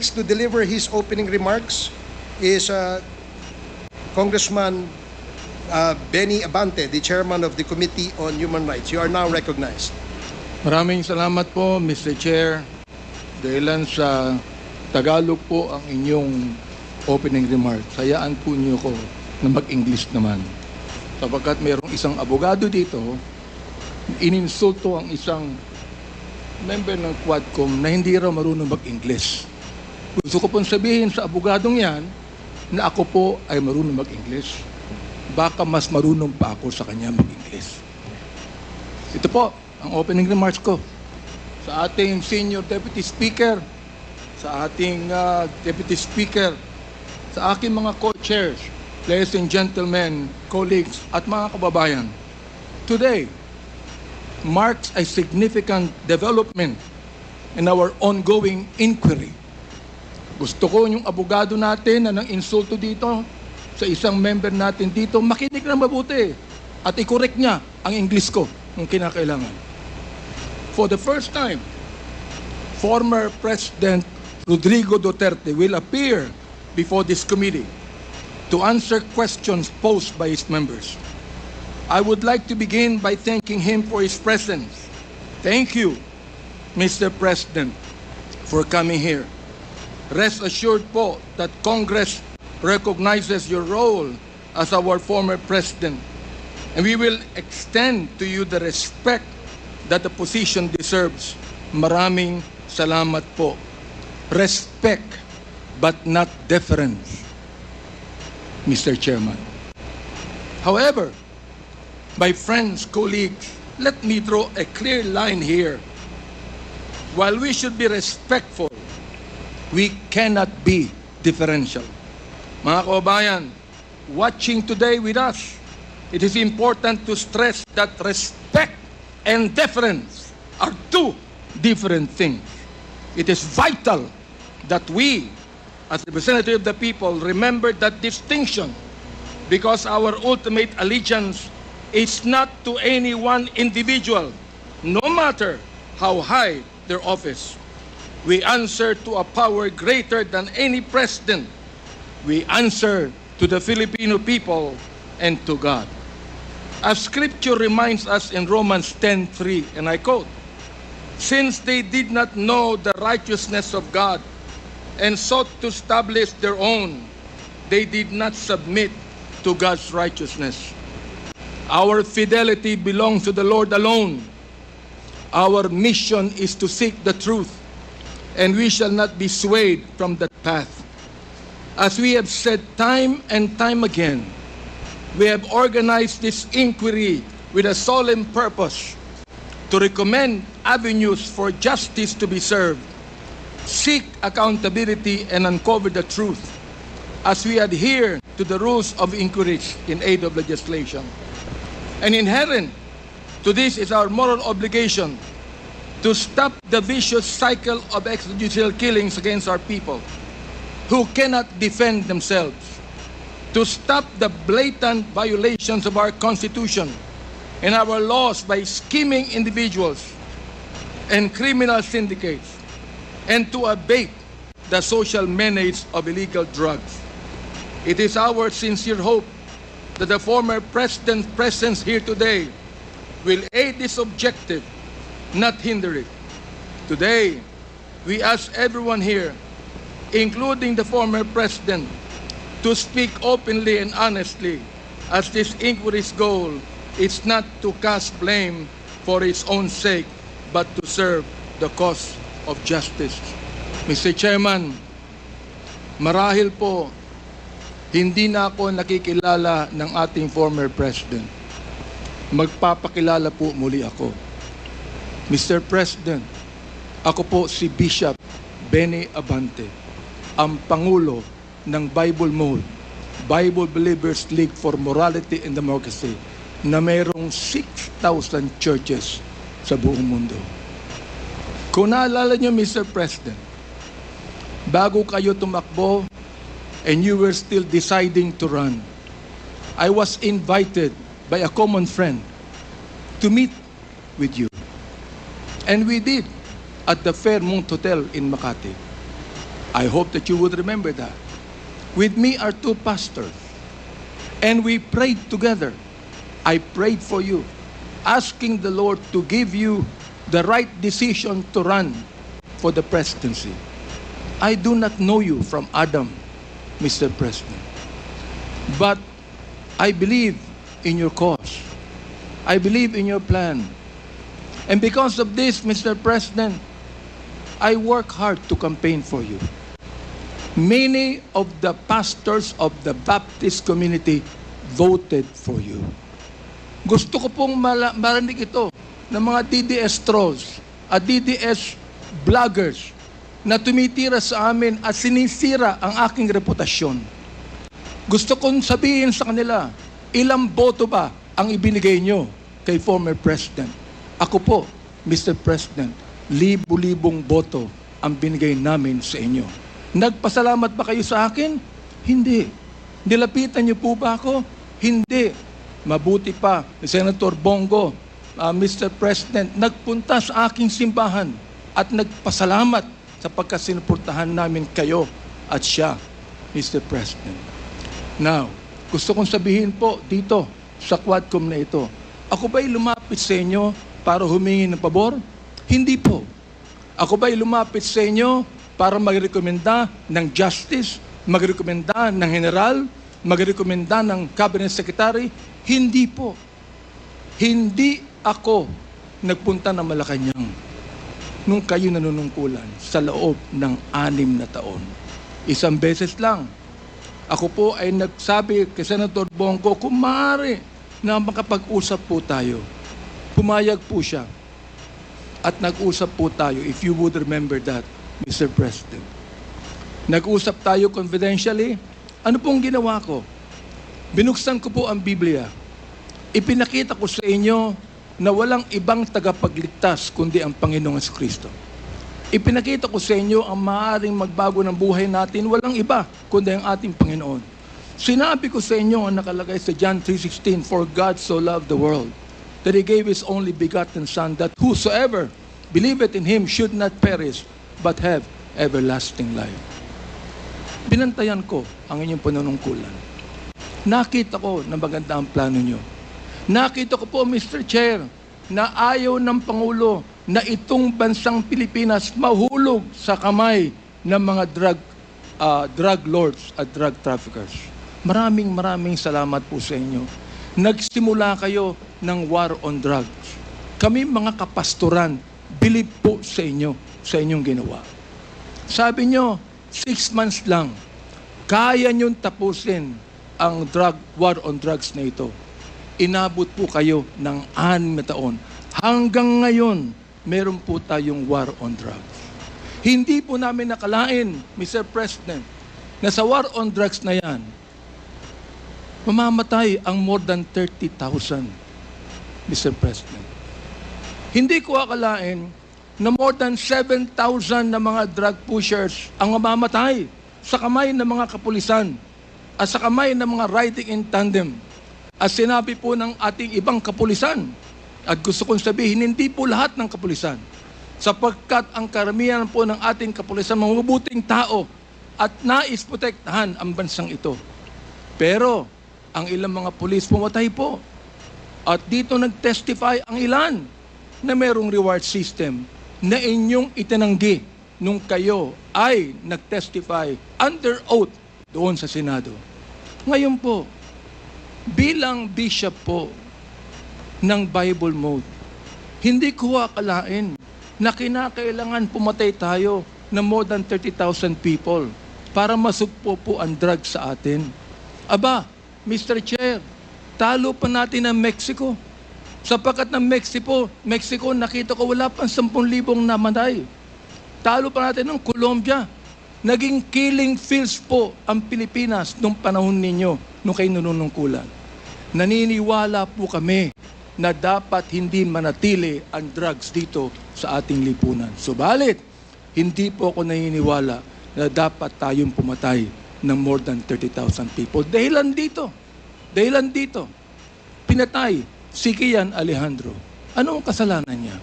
next to deliver his opening remarks is Congressman Benny Abante, the chairman of the Committee on Human Rights. You are now recognized. Maraming salamat po, Mr. Chair. Dahilan sa Tagalog po ang inyong opening remarks. Hayaan po niyo ko na mag-English naman. Sapagkat mayroong isang abogado dito, ininsulto ang isang member ng Quadcom na hindi raw marunong mag-English. Gusto ko pong sabihin sa abogadong yan na ako po ay marunong mag-English. Baka mas marunong pa ako sa kanya mag-English. Ito po ang opening remarks ko sa ating Senior Deputy Speaker, sa ating Deputy Speaker, sa aking mga co-chairs, ladies and gentlemen, colleagues, at mga kababayan. Today marks a significant development in our ongoing inquiry. Gusto ko yung abogado natin na nang insulto dito sa isang member natin dito, makinig na mabuti at i-correct niya ang English ko kung kinakailangan. For the first time, former President Rodrigo Duterte will appear before this committee to answer questions posed by his members. I would like to begin by thanking him for his presence. Thank you, Mr. President, for coming here. Rest assured po that Congress recognizes your role as our former president, and we will extend to you the respect that the position deserves. Maraming salamat po. Respect, but not deference, Mr. Chairman. However, my friends, colleagues, let me draw a clear line here. While we should be respectful, we cannot be differential. Mga kababayan, watching today with us, it is important to stress that respect and deference are two different things. It is vital that we, as representatives of the people, remember that distinction, because our ultimate allegiance is not to any one individual, no matter how high their office. We answer to a power greater than any president. We answer to the Filipino people and to God. As Scripture reminds us in Romans 10:3, and I quote, "Since they did not know the righteousness of God and sought to establish their own, they did not submit to God's righteousness." Our fidelity belongs to the Lord alone. Our mission is to seek the truth, and we shall not be swayed from that path. As we have said time and time again, we have organized this inquiry with a solemn purpose to recommend avenues for justice to be served, seek accountability, and uncover the truth as we adhere to the rules of inquiries in aid of legislation. And inherent to this is our moral obligation to stop the vicious cycle of extrajudicial killings against our people who cannot defend themselves, to stop the blatant violations of our Constitution and our laws by scheming individuals and criminal syndicates, and to abate the social menace of illegal drugs. It is our sincere hope that the former president's presence here today will aid this objective, not hinder it. Today, we ask everyone here, including the former president, to speak openly and honestly, as this inquiry's goal is not to cast blame for its own sake, but to serve the cause of justice. Mr. Chairman, marahil po, hindi na ako nakikilala ng ating former president. Magpapakilala po muli ako. Mr. President, ako po si Bishop Benny Abante, ang Pangulo ng Bible Mode, Bible Believers League for Morality and Democracy, na mayroong 6,000 churches sa buong mundo. Kung naalala niyo, Mr. President, bago kayo tumakbo and you were still deciding to run, I was invited by a common friend to meet with you. And we did at the Fairmont Hotel in Makati. I hope that you would remember that. With me are two pastors, and we prayed together. I prayed for you, asking the Lord to give you the right decision to run for the presidency. I do not know you from Adam, Mr. President, but I believe in your cause. I believe in your plan. And because of this, Mr. President, I work hard to campaign for you. Many of the pastors of the Baptist community voted for you. Gusto ko pong marinig ito ng mga DDS trolls at DDS vloggers na tumitira sa amin at sinisira ang aking reputasyon. Gusto kong sabihin sa kanila, ilang boto ba ang ibinigay nyo kay former President? Ako po, Mr. President, libu-libong boto ang binigay namin sa inyo. Nagpasalamat ba kayo sa akin? Hindi. Nilapitan niyo po ba ako? Hindi. Mabuti pa, Senator Bongo, Mr. President, nagpunta sa aking simbahan at nagpasalamat sapagkat sinuportahan namin kayo at siya, Mr. President. Now, gusto kong sabihin po dito sa Quadcom na ito, ako ba'y lumapit sa inyo para humingi ng pabor? Hindi po. Ako ba'y lumapit sa inyo para magrekomenda ng justice, magrekomenda ng general, magrekomenda ng cabinet secretary? Hindi po. Hindi ako nagpunta ng Malacanang nung kayo nanunungkulan sa loob ng 6 na taon. Isang beses lang. Ako po ay nagsabi kay Senator Bongo, kung maaari na makapag-usap po tayo. Pumayag po siya. At nag-usap po tayo, if you would remember that, Mr. President. Nag-usap tayo confidentially. Ano pong ginawa ko? Binuksan ko po ang Biblia. Ipinakita ko sa inyo na walang ibang tagapagligtas kundi ang Panginoong Kristo. Ipinakita ko sa inyo ang maaaring magbago ng buhay natin, walang iba kundi ang ating Panginoon. Sinabi ko sa inyo ang nakalagay sa John 3:16, for God so loved the world that He gave His only begotten Son, that whosoever believeth in Him should not perish but have everlasting life. Binantayan ko ang inyong panunungkulan. Nakita ko na maganda ang plano nyo. Nakita ko po, Mr. Chair, na ayaw ng Pangulo na itong bansang Pilipinas mahulog sa kamay ng mga drug lords at drug traffickers. Maraming salamat po sa inyo. Nagsimula kayo ng war on drugs. Kami mga kapastoran, believe po sa inyo, sa inyong ginawa. Sabi nyo, 6 months lang, kaya nyong tapusin ang war on drugs na ito. Inabot po kayo ng 6 na taon. Hanggang ngayon, meron po tayong war on drugs. Hindi po namin nakalain, Mr. President, na sa war on drugs na yan, mamamatay ang more than 30,000, Mr. President. Hindi ko akalain na more than 7,000 na mga drug pushers ang mamamatay sa kamay ng mga kapulisan at sa kamay ng mga riding in tandem. At sinabi po ng ating ibang kapulisan, at gusto kong sabihin, hindi po lahat ng kapulisan, sapagkat ang karamihan po ng ating kapulisan, mga mabuting tao, at nais protektahan ang bansang ito. Pero, ang ilang mga pulis pumatay po. At dito nag-testify ang ilan na merong reward system na inyong itinanggi nung kayo ay nag-testify under oath doon sa Senado. Ngayon po, bilang bishop po ng Bible Mode, hindi ko akalain na kinakailangan pumatay tayo ng more than 30,000 people para masugpo po ang drugs sa atin. Aba, Mr. Chair, talo pa natin ang Mexico. Sapagkat ng Mexico, nakita ko wala pang 10,000 namatay. Talo pa natin ng Colombia. Naging killing fields po ang Pilipinas nung panahon ninyo, nung kayo nanunungkulan. Naniniwala po kami na dapat hindi manatili ang drugs dito sa ating lipunan. Subalit, hindi po ako naniniwala na dapat tayong pumatay ng more than 30,000 people. Dahilan dito, pinatay si Kian Alejandro. Ano ang kasalanan niya?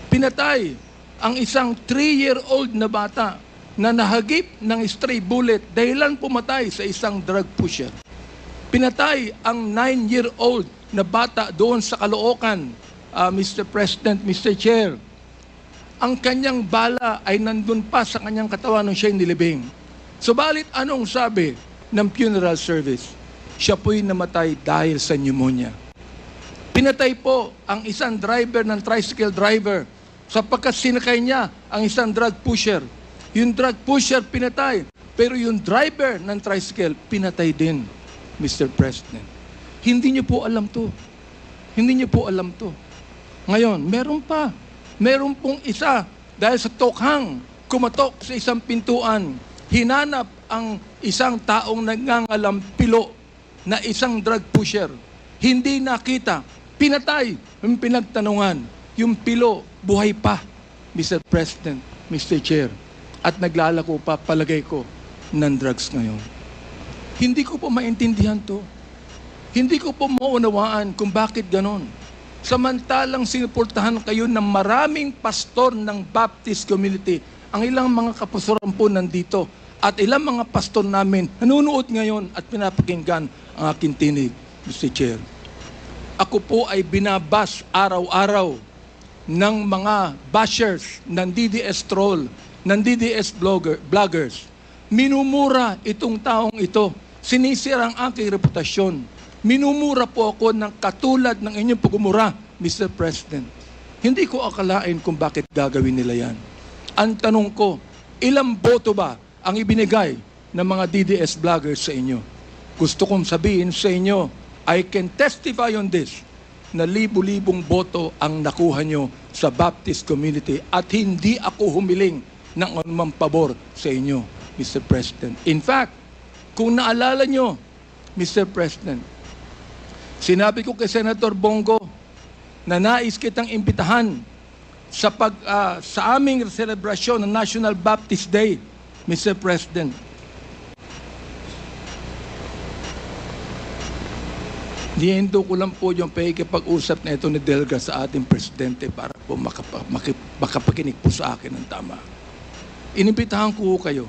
Pinatay ang isang 3-year-old na bata na nahagip ng stray bullet dahilan pumatay sa isang drug pusher. Pinatay ang 9-year-old na bata doon sa Caloocan, Mr. President, Mr. Chair. Ang kanyang bala ay nandun pa sa kanyang katawan nung siya'y nilibing. Subalit anong sabi ng funeral service? Siya po'y namatay dahil sa pneumonia. Pinatay po ang isang driver ng tricycle driver sapagkat sinakay niya ang isang drug pusher. Yung drug pusher pinatay, pero yung driver ng tricycle pinatay din, Mr. President. Hindi niyo po alam to. Hindi niyo po alam to. Ngayon, meron pong isa dahil sa tokhang kumatok sa isang pintuan, hinanap ang isang taong nangangalampilo na isang drug pusher. Hindi nakita. Pinatay. Yung pinagtanungan. Yung pilo, buhay pa, Mr. President, Mr. Chair. At naglalako pa, palagay ko, ng drugs ngayon. Hindi ko po maintindihan to. Hindi ko po maunawaan kung bakit ganon. Samantalang sinuportahan kayo ng maraming pastor ng Baptist community. Ang ilang mga kapastoran po nandito at ilang mga pastor namin nanonood ngayon at pinapakinggan ang aking tinig, Mr. Chair. Ako po ay binabas araw-araw ng mga bashers ng DDS troll, ng DDS bloggers. Minumura itong taong ito. Sinisira ang aking reputasyon. Minumura po ako ng katulad ng inyong pagmumura, Mr. President. Hindi ko akalain kung bakit gagawin nila yan. Ang tanong ko, ilang boto ba ang ibinigay ng mga DDS bloggers sa inyo? Gusto kong sabihin sa inyo, I can testify on this, na libu-libong boto ang nakuha nyo sa Baptist community at hindi ako humiling ng anumang pabor sa inyo, Mr. President. In fact, kung naalala nyo, Mr. President, sinabi ko kay Senator Bongo na nais kitang imbitahan sa aming selebrasyon ng National Baptist Day, Mr. President. Niendo ko lang po yung pakikipag-usap na ito ni Delga sa ating presidente para po makapakinig po sa akin ng tama. Inimbitahan ko kayo.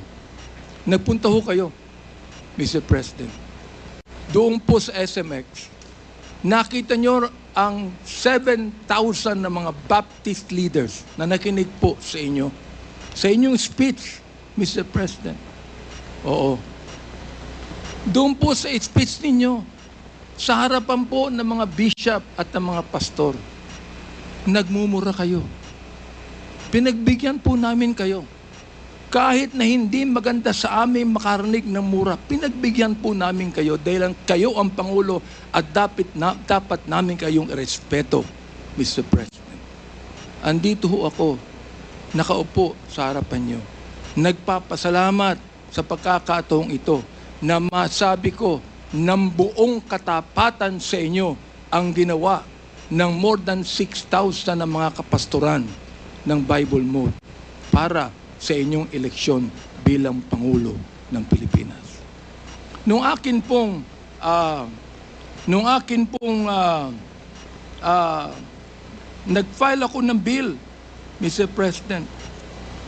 Nagpunta ho kayo, Mr. President. Doon po sa SMX, nakita nyo ang 7,000 na mga Baptist leaders na nakinig po sa inyo. Sa inyong speech, Mr. President. Oo. Doon po sa speech ninyo, sa harapan po ng mga bishop at ng mga pastor, nagmumura kayo. Pinagbigyan po namin kayo. Kahit na hindi maganda sa amin makarinig ng mura, pinagbigyan po namin kayo dahil kayo ang Pangulo at dapat namin kayong irespeto, Mr. President. Andito ho ako, nakaupo sa harapan nyo. Nagpapasalamat sa pagkakataong ito na masabi ko ng buong katapatan sa inyo ang ginawa ng more than 6,000 na mga kapastoran ng Bible Mode para sa inyong eleksyon bilang Pangulo ng Pilipinas. Nung akin pong nag-file ako ng bill, Mr. President,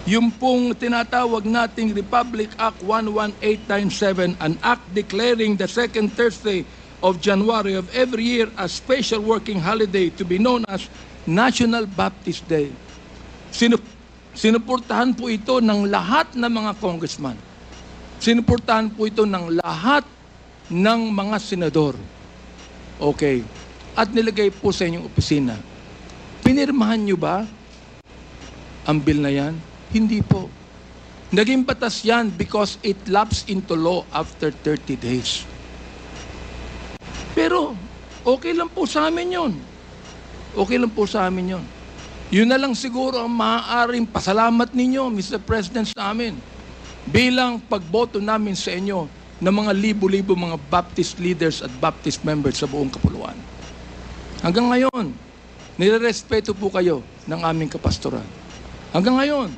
yung pong tinatawag nating Republic Act 11897, an act declaring the second Thursday of January of every year as special working holiday to be known as National Baptist Day. Sinuportahan po ito ng lahat ng mga congressman. Sinuportahan po ito ng lahat ng mga senador. Okay. At nilagay po sa inyong opisina. Pinirmahan nyo ba ang bill na yan? Hindi po. Naging batas yan because it lapsed into law after 30 days. Pero, okay lang po sa amin yun. Okay lang po sa amin yun. Yun na lang siguro ang maaaring pasalamat ninyo, Mr. President, sa amin. Bilang pagboto namin sa inyo ng mga libo-libo mga Baptist leaders at Baptist members sa buong kapuluan. Hanggang ngayon, nirerespeto po kayo ng aming kapastoran. Hanggang ngayon,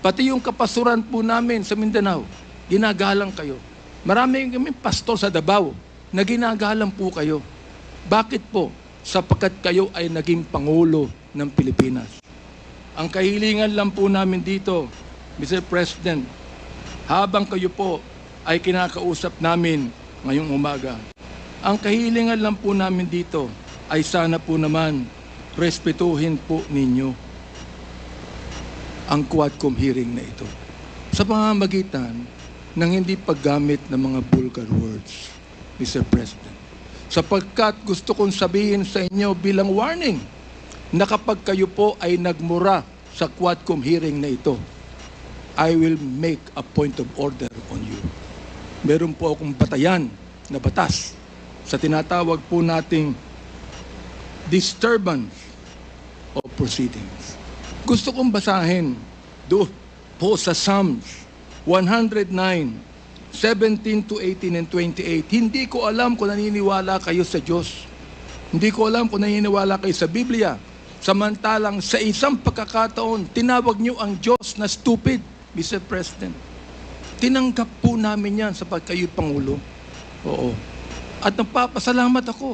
pati yung kapastoran po namin sa Mindanao, ginagalang kayo. Marami kami pastor sa Davao na ginagalang po kayo. Bakit po? Sapagkat kayo ay naging Pangulo ng Pilipinas. Ang kahilingan lang po namin dito, Mr. President, habang kayo po ay kinakausap namin ngayong umaga. Ang kahilingan lang po namin dito ay sana po naman respetuhin po ninyo ang Quadcom hearing na ito sa pamamagitan ng hindi paggamit ng mga vulgar words, Mr. President. Sapagkat gusto kong sabihin sa inyo bilang warning na kapag kayo po ay nagmura sa Quadcom hearing na ito, I will make a point of order on you. Meron po akong batayan na batas sa tinatawag po nating disturbance of proceedings. Gusto kong basahin doon po sa Psalms 109, 17 to 18 and 28. Hindi ko alam kung naniniwala kayo sa Diyos. Hindi ko alam kung naniniwala kayo sa Biblia. Samantalang sa isang pagkakataon, tinawag niyo ang Diyos na stupid, Mr. President. Tinanggap po namin yan sapagkat kayo'y Pangulo. Oo. At nagpapasalamat ako.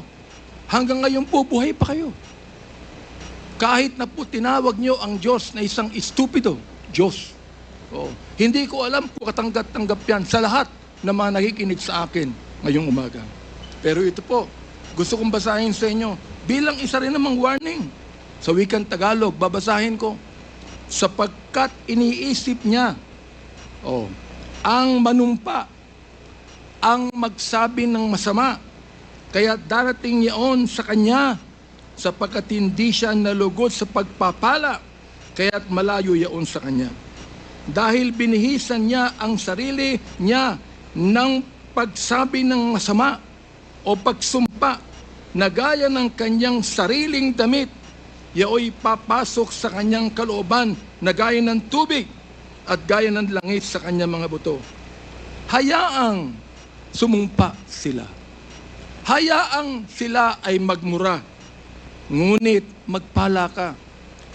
Hanggang ngayon po, buhay pa kayo. Kahit na po tinawag niyo ang Diyos na isang stupido, Diyos. Oo. Hindi ko alam kung katanggap-tanggap yan sa lahat na mga nakikinig sa akin ngayong umaga. Pero ito po, gusto kong basahin sa inyo bilang isa rin namang warning. Sa wikang Tagalog, babasahin ko. Sapagkat iniisip niya, ang manumpa, ang magsabi ng masama, kaya darating yaon sa kanya, sapagkat hindi siya nalugod sa pagpapala, kaya't malayo yaon sa kanya. Dahil binihisan niya ang sarili niya ng pagsabi ng masama o pagsumpa na gaya ng kanyang sariling damit, yaoy papasok sa kanyang kalooban na gaya ng tubig at gaya ng langit sa kanyang mga buto. Hayaang sumumpa sila. Hayaang sila ay magmura. Ngunit magpala ka.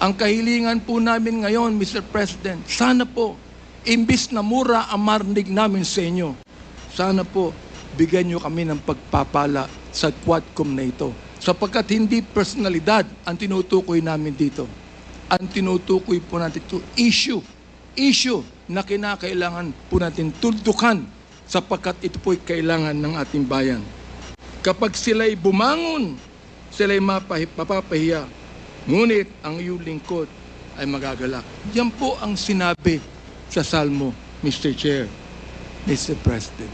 Ang kahilingan po namin ngayon, Mr. President, sana po, imbis na mura ang marinig namin sa inyo, sana po, bigyan nyo kami ng pagpapala sa Quadcom na ito. Sapagkat hindi personalidad ang tinutukoy namin dito. Ang tinutukoy po natin ito, issue na kinakailangan po natin tuldukan sapagkat ito po'y kailangan ng ating bayan. Kapag sila'y bumangon, sila'y mapapahiya. Ngunit ang iyong lingkod ay magagalak. Yan po ang sinabi sa Salmo, Mr. Chair, Mr. President.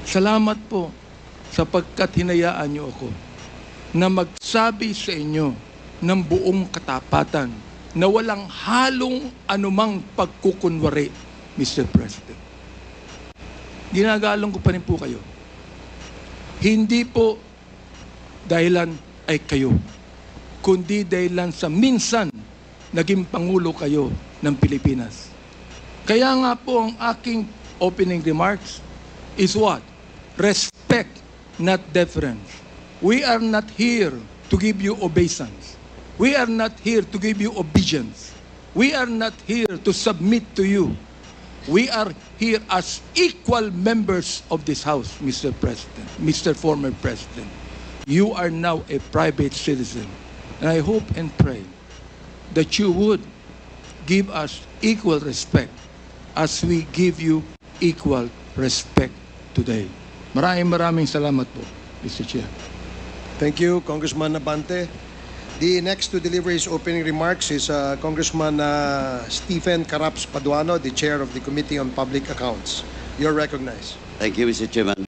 Salamat po sapagkat hinayaan niyo ako na magsabi sa inyo ng buong katapatan na walang halong anumang pagkukunwari, Mr. President. Ginagalong ko pa rin po kayo. Hindi po dahilan ay kayo, kundi dahilan sa minsan naging Pangulo kayo ng Pilipinas. Kaya nga po ang aking opening remarks is what? Respect, not deference. We are not here to give you obeisance. We are not here to give you obedience. We are not here to submit to you. We are here as equal members of this House, Mr. President, Mr. Former President. You are now a private citizen. And I hope and pray that you would give us equal respect as we give you equal respect today. Maraming salamat po, Mr. Chair. Thank you, Congressman Abante. The next to deliver his opening remarks is Congressman Stephen Caraps Paduano, the Chair of the Committee on Public Accounts. You're recognized. Thank you, Mr. Chairman.